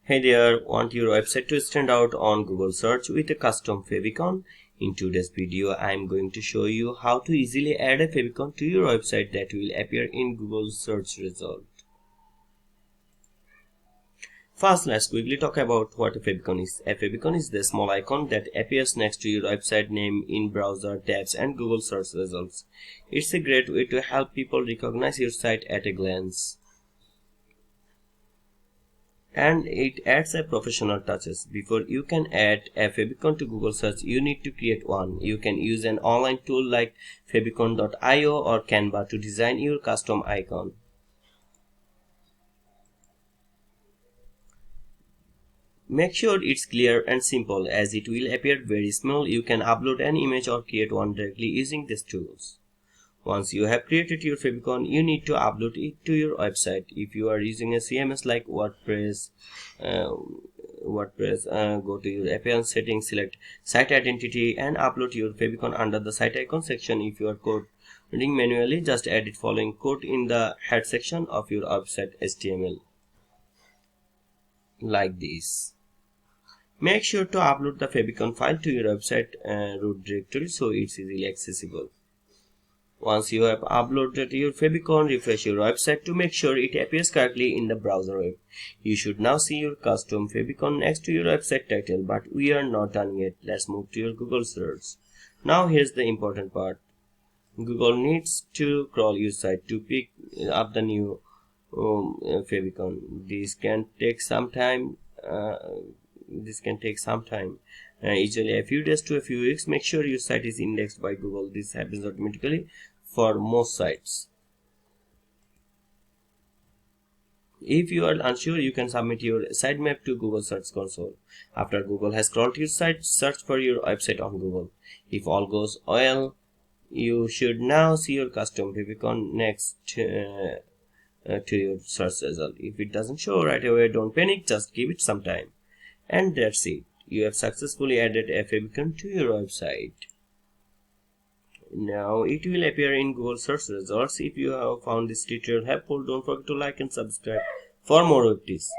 Hey there, want your website to stand out on Google search with a custom favicon? In today's video, I am going to show you how to easily add a favicon to your website that will appear in Google search result. First, let's quickly talk about what a favicon is. A favicon is the small icon that appears next to your website name in browser tabs and Google search results. It's a great way to help people recognize your site at a glance. And it adds a professional touches. Before you can add a favicon to Google search, you need to create one. You can use an online tool like favicon.io or Canva to design your custom icon. Make sure it's clear and simple, as it will appear very small. You can upload an image or create one directly using these tools. Once you have created your favicon, you need to upload it to your website. If you are using a CMS like WordPress, go to your appearance settings, select site identity and upload your favicon under the site icon section. If you are coding manually, just add it following code in the head section of your website HTML like this. Make sure to upload the favicon file to your website root directory so it's easily accessible. Once you have uploaded your favicon, refresh your website to make sure it appears correctly in the browser web. You should now see your custom favicon next to your website title, but we are not done yet. Let's move to your Google search. Now here's the important part. Google needs to crawl your site to pick up the new favicon. This can take some time. Usually a few days to a few weeks. Make sure your site is indexed by Google. This happens automatically for most sites. If you are unsure, you can submit your sitemap to Google Search Console. After Google has crawled your site, search for your website on Google. If all goes well, you should now see your custom favicon next to your search result. If it doesn't show right away, don't panic, just give it some time. And that's it. You have successfully added a favicon to your website. Now it will appear in Google search results. If you have found this tutorial helpful, don't forget to like and subscribe for more of this.